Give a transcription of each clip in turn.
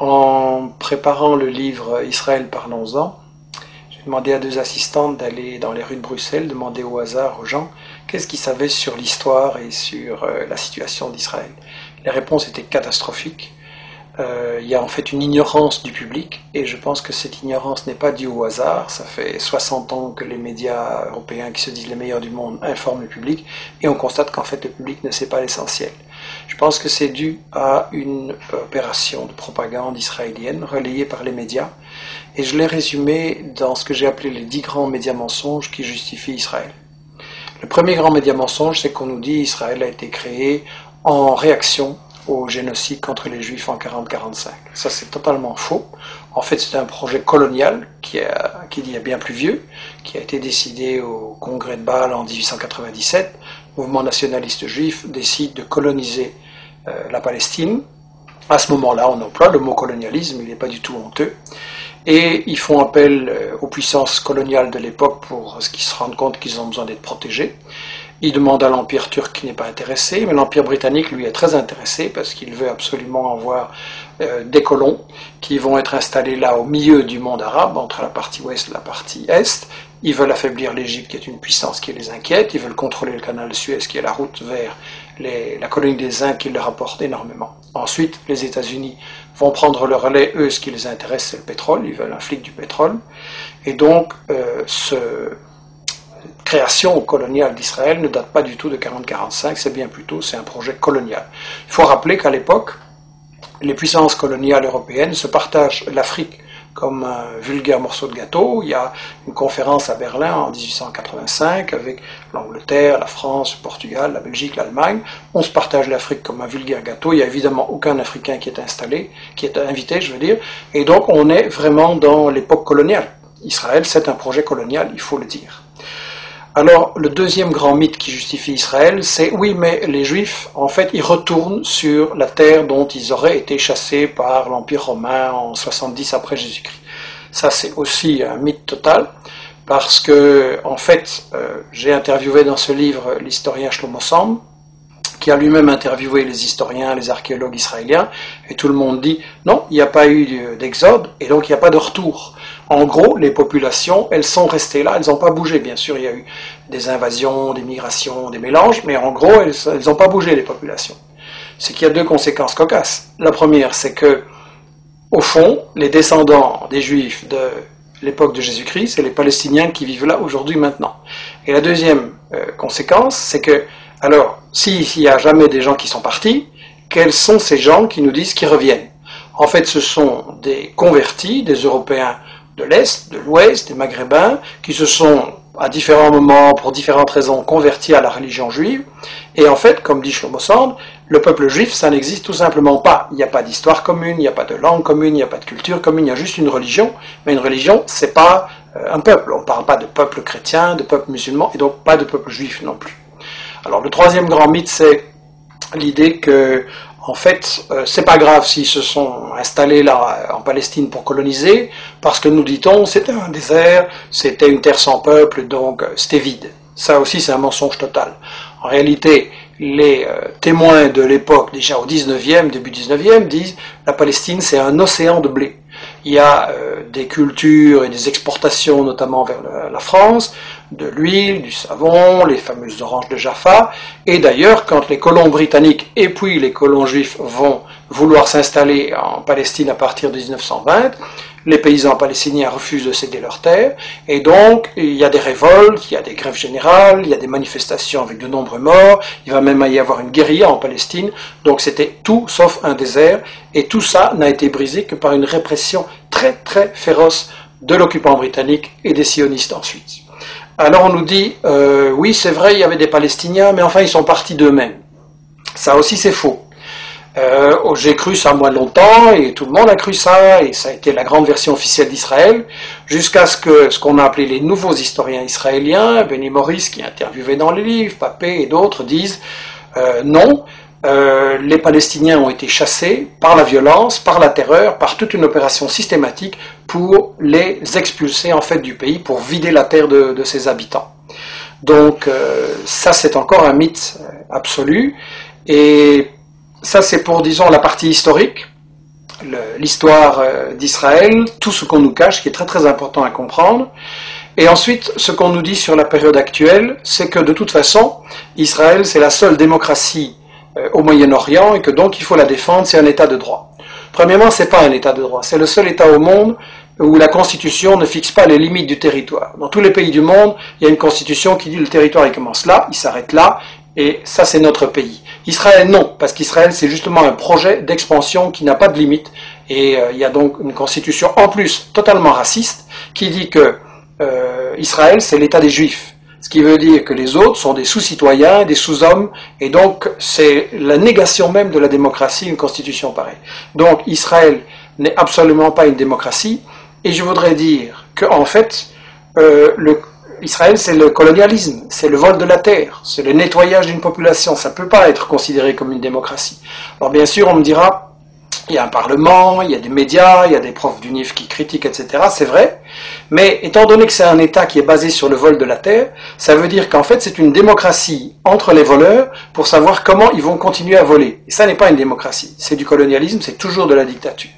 En préparant le livre Israël, parlons-en, j'ai demandé à deux assistantes d'aller dans les rues de Bruxelles, demander au hasard aux gens qu'est-ce qu'ils savaient sur l'histoire et sur la situation d'Israël. Les réponses étaient catastrophiques. Il y a en fait une ignorance du public, et je pense que cette ignorance n'est pas due au hasard. Ça fait 60 ans que les médias européens, qui se disent les meilleurs du monde, informent le public, et on constate qu'en fait le public ne sait pas l'essentiel. Je pense que c'est dû à une opération de propagande israélienne relayée par les médias, et je l'ai résumé dans ce que j'ai appelé les 10 grands médias mensonges qui justifient Israël. Le premier grand média mensonge, c'est qu'on nous dit qu'Israël a été créé en réaction au génocide contre les Juifs en 40-45. Ça, c'est totalement faux. En fait, c'est un projet colonial qui est bien plus vieux, qui a été décidé au congrès de Bâle en 1897. Le mouvement nationaliste juif décide de coloniser la Palestine. À ce moment-là, on emploie le mot colonialisme, il n'est pas du tout honteux. Et ils font appel aux puissances coloniales de l'époque pour qu'ils se rendent compte qu'ils ont besoin d'être protégés. Ils demandent à l'Empire turc qui n'est pas intéressé, mais l'Empire britannique, lui, est très intéressé parce qu'il veut absolument avoir des colons qui vont être installés là au milieu du monde arabe, entre la partie ouest et la partie est. Ils veulent affaiblir l'Égypte, qui est une puissance qui les inquiète. Ils veulent contrôler le canal de Suez, qui est la route vers la colonie des Indes, qui leur apporte énormément. Ensuite, les États-Unis vont prendre le relais. Eux, ce qui les intéresse, c'est le pétrole. Ils veulent un flic du pétrole. Et donc, création coloniale d'Israël ne date pas du tout de 40-45, c'est bien plus tôt, c'est un projet colonial. Il faut rappeler qu'à l'époque, les puissances coloniales européennes se partagent l'Afrique comme un vulgaire morceau de gâteau. Il y a une conférence à Berlin en 1885 avec l'Angleterre, la France, le Portugal, la Belgique, l'Allemagne. On se partage l'Afrique comme un vulgaire gâteau. Il n'y a évidemment aucun Africain qui est invité, je veux dire. Et donc on est vraiment dans l'époque coloniale. Israël, c'est un projet colonial, il faut le dire. Alors, le deuxième grand mythe qui justifie Israël, c'est oui, mais les Juifs, en fait, ils retournent sur la terre dont ils auraient été chassés par l'Empire romain en 70 après Jésus-Christ. Ça, c'est aussi un mythe total, parce que, en fait, j'ai interviewé dans ce livre l'historien Shlomo Sand, qui a lui-même interviewé les historiens, les archéologues israéliens, et tout le monde dit non, il n'y a pas eu d'exode, et donc il n'y a pas de retour. En gros, les populations, elles sont restées là, elles n'ont pas bougé. Bien sûr, il y a eu des invasions, des migrations, des mélanges, mais en gros, elles n'ont pas bougé, les populations. C'est qu'il y a deux conséquences cocasses. La première, c'est que, au fond, les descendants des Juifs de l'époque de Jésus-Christ, c'est les Palestiniens qui vivent là aujourd'hui, maintenant. Et la deuxième conséquence, c'est que, alors, s'il n'y a jamais des gens qui sont partis, quels sont ces gens qui nous disent qu'ils reviennent? En fait, ce sont des convertis, des Européens de l'Est, de l'Ouest, des Maghrébins, qui se sont, à différents moments, pour différentes raisons, convertis à la religion juive. Et en fait, comme dit Shlomo Sand, le peuple juif, ça n'existe tout simplement pas. Il n'y a pas d'histoire commune, il n'y a pas de langue commune, il n'y a pas de culture commune, il y a juste une religion. Mais une religion, c'est pas un peuple. On ne parle pas de peuple chrétien, de peuple musulman, et donc pas de peuple juif non plus. Alors, le troisième grand mythe, c'est l'idée que, en fait, c'est pas grave s'ils se sont installés là en Palestine pour coloniser, parce que nous dit-on, c'était un désert, c'était une terre sans peuple, donc c'était vide. Ça aussi, c'est un mensonge total. En réalité, les témoins de l'époque, déjà au 19e, début 19e, disent la Palestine, c'est un océan de blé. Il y a des cultures et des exportations, notamment vers la France, de l'huile, du savon, les fameuses oranges de Jaffa. Et d'ailleurs, quand les colons britanniques et puis les colons juifs vont vouloir s'installer en Palestine à partir de 1920, les paysans palestiniens refusent de céder leurs terres, et donc il y a des révoltes, il y a des grèves générales, il y a des manifestations avec de nombreux morts, il va même y avoir une guérilla en Palestine, donc c'était tout sauf un désert, et tout ça n'a été brisé que par une répression très très féroce de l'occupant britannique et des sionistes ensuite. Alors on nous dit, oui c'est vrai, il y avait des Palestiniens, mais enfin ils sont partis d'eux-mêmes. Ça aussi c'est faux. J'ai cru ça moins longtemps, et tout le monde a cru ça, et ça a été la grande version officielle d'Israël, jusqu'à ce qu'on a appelé les nouveaux historiens israéliens, Benny Morris qui est interviewé dans les livres, Papé et d'autres disent non, les Palestiniens ont été chassés par la violence, par la terreur, par toute une opération systématique pour les expulser en fait du pays, pour vider la terre de ses habitants. Donc ça c'est encore un mythe absolu, et ça c'est pour, disons, la partie historique. l'histoire d'Israël, tout ce qu'on nous cache, qui est très très important à comprendre. Et ensuite, ce qu'on nous dit sur la période actuelle, c'est que de toute façon, Israël, c'est la seule démocratie au Moyen-Orient et que donc il faut la défendre, c'est un État de droit. Premièrement, c'est pas un État de droit, c'est le seul État au monde où la Constitution ne fixe pas les limites du territoire. Dans tous les pays du monde, il y a une Constitution qui dit le territoire il commence là, il s'arrête là, et ça c'est notre pays. Israël non, parce qu'Israël c'est justement un projet d'expansion qui n'a pas de limite, et il y a donc une Constitution en plus totalement raciste qui dit que Israël c'est l'État des Juifs. Ce qui veut dire que les autres sont des sous-citoyens, des sous-hommes, et donc c'est la négation même de la démocratie, une constitution pareille. Donc Israël n'est absolument pas une démocratie, et je voudrais dire qu'en fait, Israël c'est le colonialisme, c'est le vol de la terre, c'est le nettoyage d'une population, ça ne peut pas être considéré comme une démocratie. Alors bien sûr on me dira, il y a un parlement, il y a des médias, il y a des profs d'UNIF qui critiquent, etc. C'est vrai, mais étant donné que c'est un État qui est basé sur le vol de la terre, ça veut dire qu'en fait c'est une démocratie entre les voleurs pour savoir comment ils vont continuer à voler. Et ça n'est pas une démocratie, c'est du colonialisme, c'est toujours de la dictature.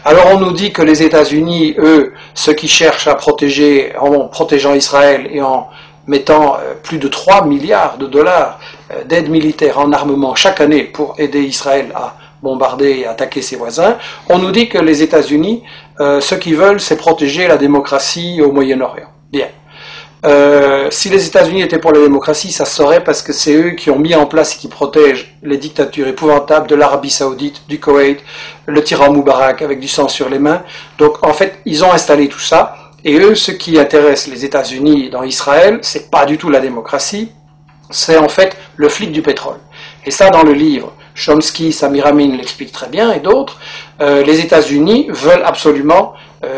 Alors on nous dit que les États-Unis, eux, ceux qui cherchent à protéger, en protégeant Israël et en mettant plus de 3 milliards de dollars d'aide militaire en armement chaque année pour aider Israël à bombarder et attaquer ses voisins, on nous dit que les États-Unis, ce qu'ils veulent, c'est protéger la démocratie au Moyen-Orient. Bien. Si les États-Unis étaient pour la démocratie, ça se saurait parce que c'est eux qui ont mis en place et qui protègent les dictatures épouvantables de l'Arabie Saoudite, du Koweït, le tyran Moubarak avec du sang sur les mains. Donc en fait, ils ont installé tout ça. Et eux, ce qui intéresse les États-Unis dans Israël, c'est pas du tout la démocratie, c'est en fait le flic du pétrole. Et ça, dans le livre, Chomsky, Samir Amin l'explique très bien, et d'autres, les États-Unis veulent absolument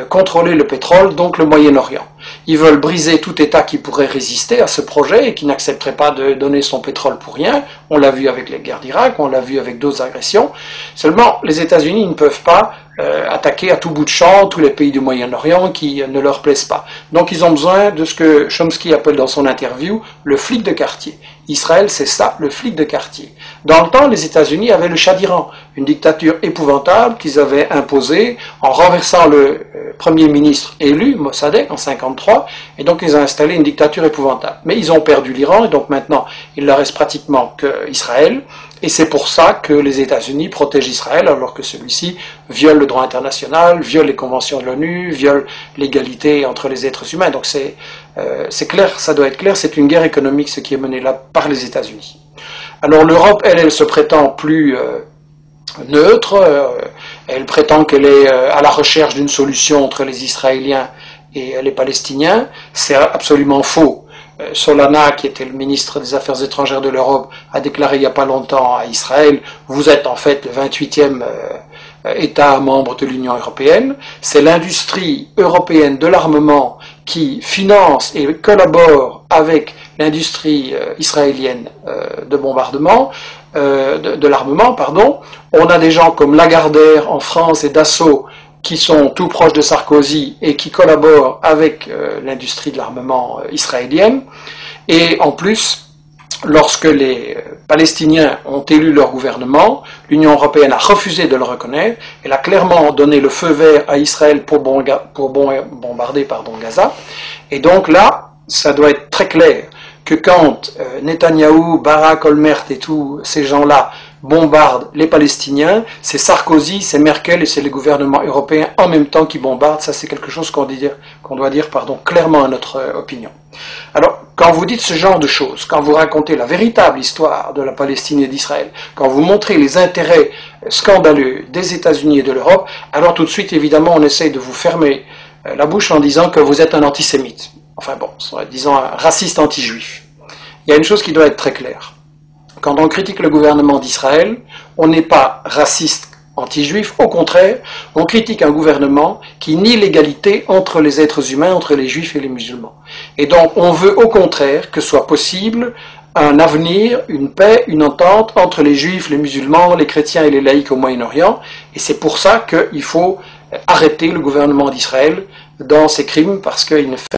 contrôler le pétrole, donc le Moyen-Orient. Ils veulent briser tout État qui pourrait résister à ce projet et qui n'accepterait pas de donner son pétrole pour rien. On l'a vu avec les guerres d'Irak, on l'a vu avec d'autres agressions. Seulement, les États-Unis ne peuvent pas attaquer à tout bout de champ tous les pays du Moyen-Orient qui ne leur plaisent pas. Donc ils ont besoin de ce que Chomsky appelle dans son interview le flic de quartier. Israël, c'est ça, le flic de quartier. Dans le temps, les États-Unis avaient le Shah d'Iran, une dictature épouvantable qu'ils avaient imposée en renversant le premier ministre élu, Mossadegh, en 1953, et donc ils ont installé une dictature épouvantable. Mais ils ont perdu l'Iran, et donc maintenant, il ne leur reste pratiquement qu'Israël, et c'est pour ça que les États-Unis protègent Israël, alors que celui-ci viole le droit international, viole les conventions de l'ONU, viole l'égalité entre les êtres humains. Donc c'est clair, ça doit être clair, c'est une guerre économique ce qui est mené là par les États-Unis. Alors l'Europe, elle se prétend plus neutre, elle prétend qu'elle est à la recherche d'une solution entre les Israéliens et les Palestiniens. C'est absolument faux. Solana, qui était le ministre des Affaires étrangères de l'Europe, a déclaré il n'y a pas longtemps à Israël, vous êtes en fait le 28e État membre de l'Union européenne. C'est l'industrie européenne de l'armement qui finance et collabore avec l'industrie israélienne de bombardement, de l'armement, pardon. On a des gens comme Lagardère en France et Dassault qui sont tout proches de Sarkozy et qui collaborent avec l'industrie de l'armement israélienne. Et en plus, lorsque les Palestiniens ont élu leur gouvernement, l'Union européenne a refusé de le reconnaître. Elle a clairement donné le feu vert à Israël pour bombarder Gaza. Et donc là, ça doit être très clair que quand Netanyahou, Barak, Olmert et tous ces gens-là bombardent les Palestiniens, c'est Sarkozy, c'est Merkel et c'est les gouvernements européens en même temps qui bombardent. Ça, c'est quelque chose qu'on doit dire clairement à notre opinion. Alors, quand vous dites ce genre de choses, quand vous racontez la véritable histoire de la Palestine et d'Israël, quand vous montrez les intérêts scandaleux des États-Unis et de l'Europe, alors tout de suite, évidemment, on essaye de vous fermer la bouche en disant que vous êtes un antisémite. Enfin bon, disons un raciste anti-juif. Il y a une chose qui doit être très claire. Quand on critique le gouvernement d'Israël, on n'est pas raciste anti-juif, au contraire, on critique un gouvernement qui nie l'égalité entre les êtres humains, entre les juifs et les musulmans. Et donc on veut au contraire que soit possible un avenir, une paix, une entente entre les juifs, les musulmans, les chrétiens et les laïcs au Moyen-Orient, et c'est pour ça qu'il faut arrêter le gouvernement d'Israël dans ses crimes, parce qu'il ne fait